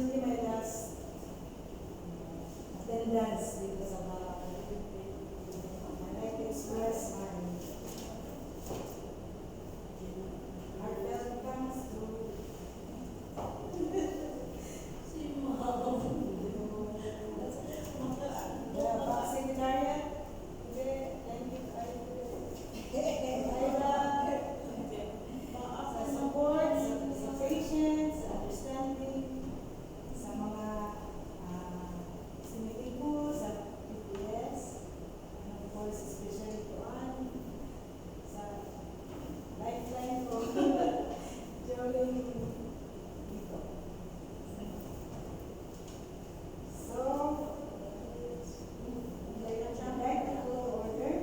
recently my last attendance dito sa bahay. I'd like to express my heartfelt thanks to the back secretariat. Thank you, sa support, sa patience, sa understanding, sa mga sinili ko, sa PPS, and of course, especially to Ann, sa lifeline ko during dito. So, I'd like to go to order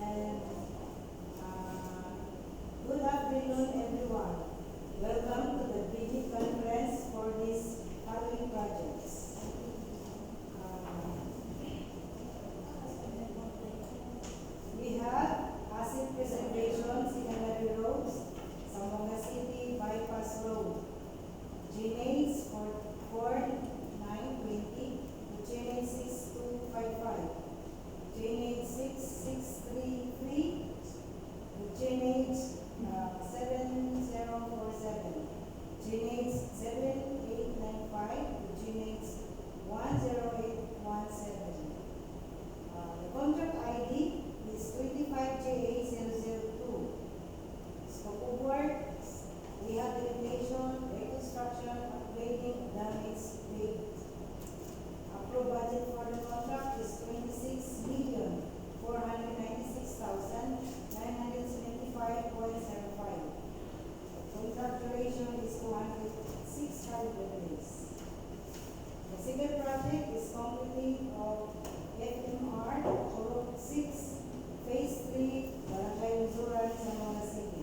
and good afternoon, everyone. Welcome to the BG conference for these following projects. We have asset preservation, secondary roads, Zamboanga City Bypass Road, GNAs 4920 to GNA 6255, GNA 6633 to GNA 7047, GNA 7895 to GNA 10817. The contract ID is 25JA002. Scope of work, rehabilitation, reconstruction, upgrading, damaged paved. Approved budget for the contract is 26,496,975.05. Contract duration is 206 calendar days. The second project is completing of FMR Road 6, Phase 3, Barangay Luzuran, Zamboanga City.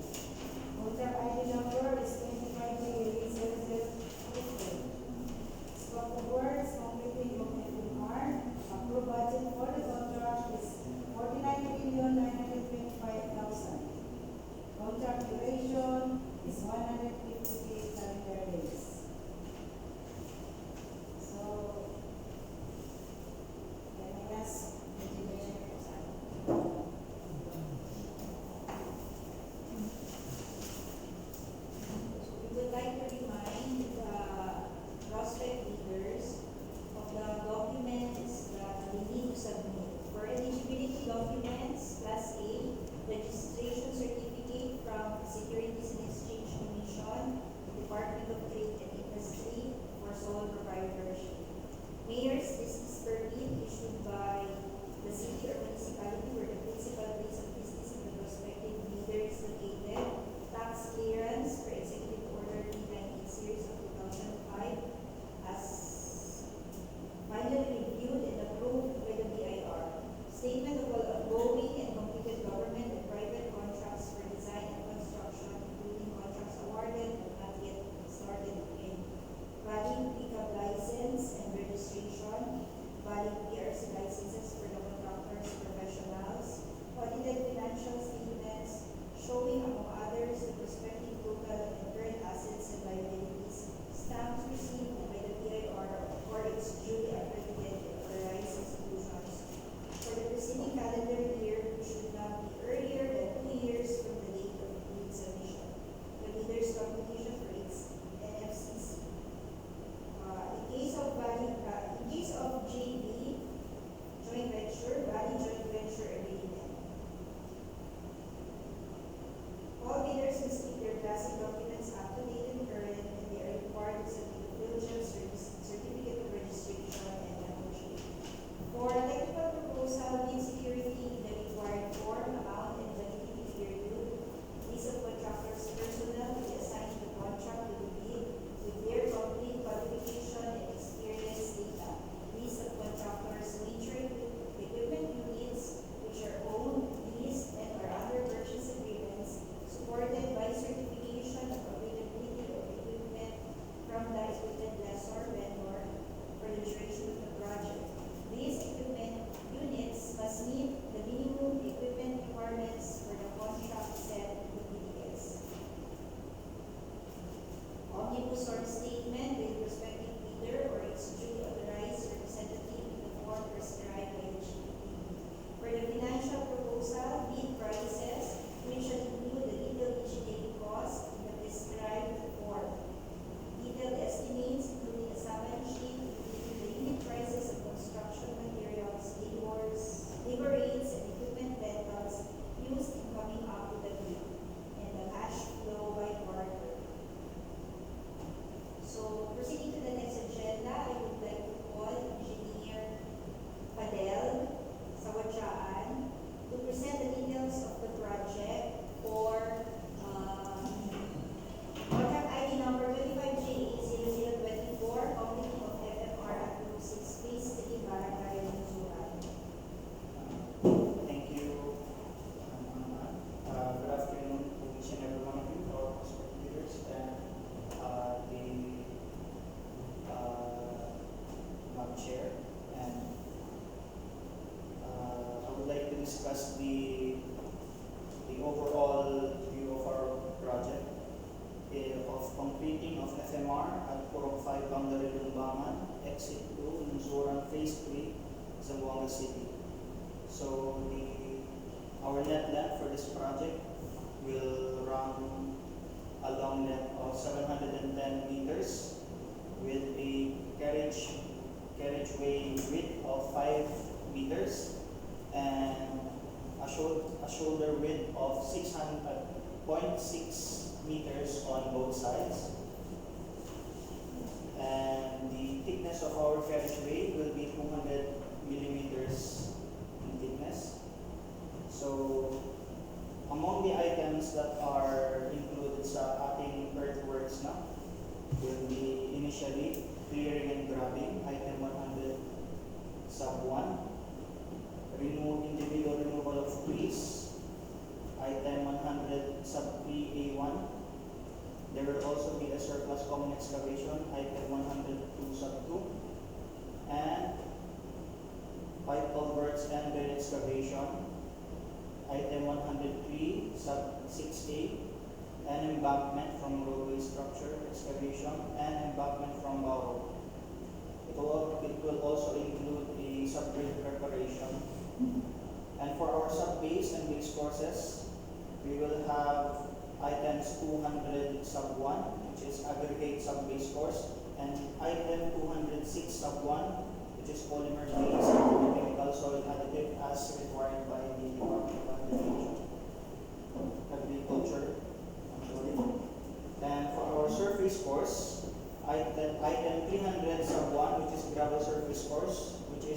Contract ID number is 25JA0050. Scope of works completing of FMR. Approved budget for the contract is 49,925,000. Contract duration is 158 Purok 5, Boundary Lumbangan, Exit 2, Lunzuran, Phase 3, Zamboanga City. So our net length for this project will run a long length of 710 meters with a carriageway width of 5 meters and a shoulder width of 0.6 meters on both sides. And the thickness of our carriageway will be 200 millimeters in thickness. So among the items that are included sa ating earthworks na will be initially clearing and grabbing, item 100 sub 1, individual removal of trees, item 100 sub 3A1. There will also be a surplus common excavation, item 102 sub 2, and pipe culverts and drain excavation, item 103 sub 6A, and embankment from roadway structure excavation and embankment from borrow. It will also include a sub-grade preparation. And for our sub-base and base courses, we will have items 200 sub 1, which is aggregate sub-base course, and item 206 sub 1, which is polymer-based chemical soil additive as required by the Department of Agriculture. And for our surface course, item 300 sub 1, which is gravel surface course, which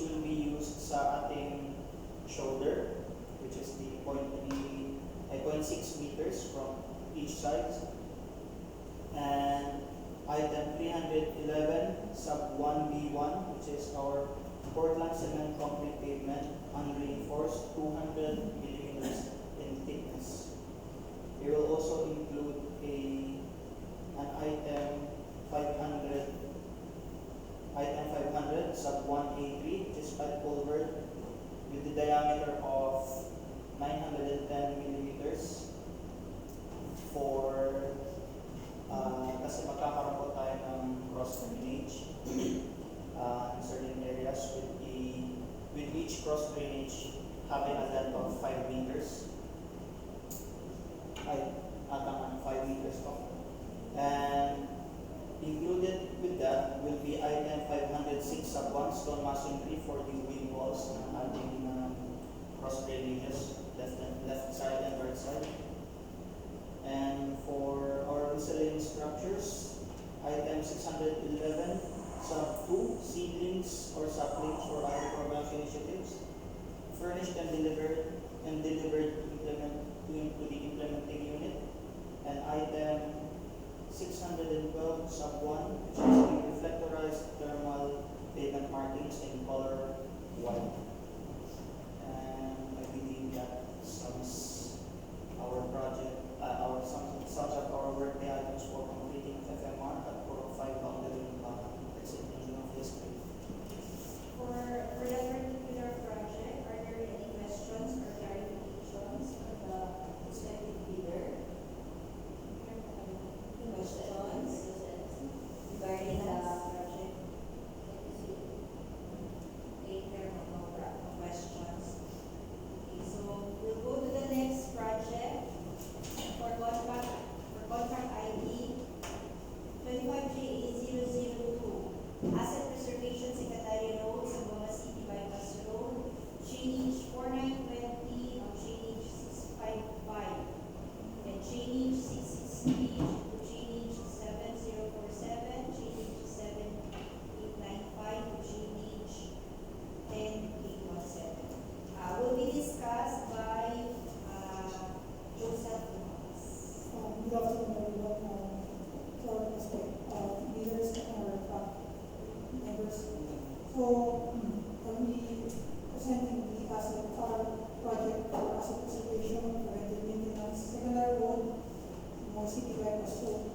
will be used sa ating shoulder, which is the 0.6 meters from each side. And item 311 sub 1B1, which is our Portland cement concrete pavement, unreinforced, 200 millimeters in thickness. We will also include an item 500 sub 1A3, which is pipe culvert with the diameter of 910 millimeters for kasi magkakaroon po tayo ng cross drainage in certain areas with each cross drainage having a length of 5 meters. Ay, 5 meters po. And included with that will be item 506 sub 1, stone masonry for the wing walls ng ating cross drainages, left side and right side. And for our miscellaneous structures, item 611 sub 2, seedlings or saplings for other programs initiatives, furnished and delivered to the implementing unit. And item 612 sub 1, which is the reflectorized thermal pavement markings in color white. And I believe that sums our project, sums up our workday items for completing FMR at Purok 5 Boundary Lumbangan, Exit of Phase 3. For that particular project, are there any questions or clarifications for the prospective bidder? Questions regarding the project? Okay, there are no questions. Okay, so we'll go to the next project for contract ID 25JA002, Asset Preservation Secretary Road, Zamboanga City Bypass Road, change 4920 of change 655, and change 663 to change 7047, change 7895 to change 10817. Will be discussed by Joseph Dumas. Good afternoon, everyone. To our leaders and our members. So, I'll be presenting the asset project for asset preservation, preventive maintenance, secondary road, Zamboanga City Bypass Road,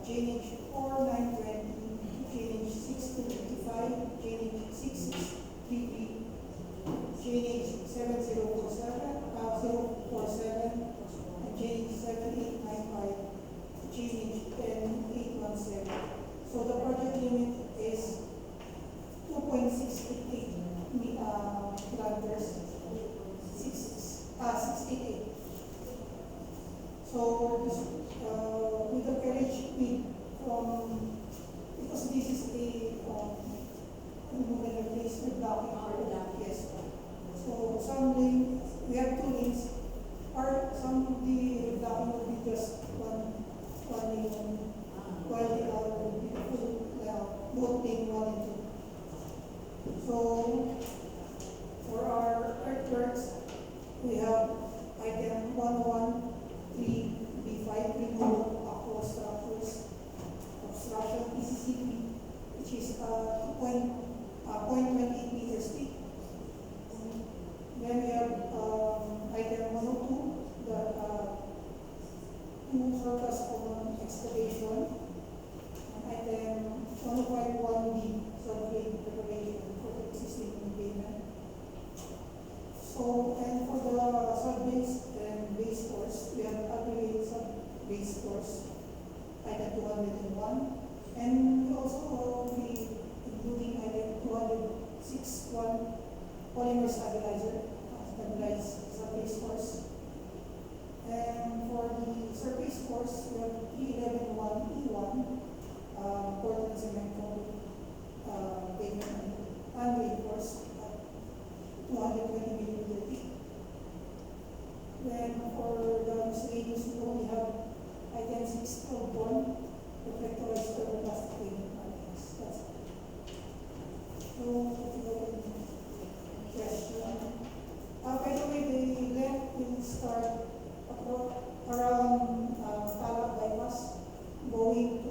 change 4920, change 6255, change 6633, change 047, and change 7895, change 10817. while the other will be the full, both being 1 and 2. So, for our earthworks, we have item 101-3B5, removal of aqua structures, obstruction PCCP, which is 0.28 meters deep. Then we have item 102, the 2 surface common excavation, and item 105-1B, subgrade preparation for the existing pavement. So, and for the sub-base and base course, we have aggregate sub-base course, item 201, and we also will be including item 206-1 polymer stabilizer, stabilized sub-base course. And for the surface course, we have 311-1E1, Portland cement pavement and reinforced 220 millimeter thick. Then for the miscellaneous, we only have item 6.1, reflectorized thermoplastic pavement markings. That's it. So, if you have any question. By the way, the length will start around Talak bypass, going to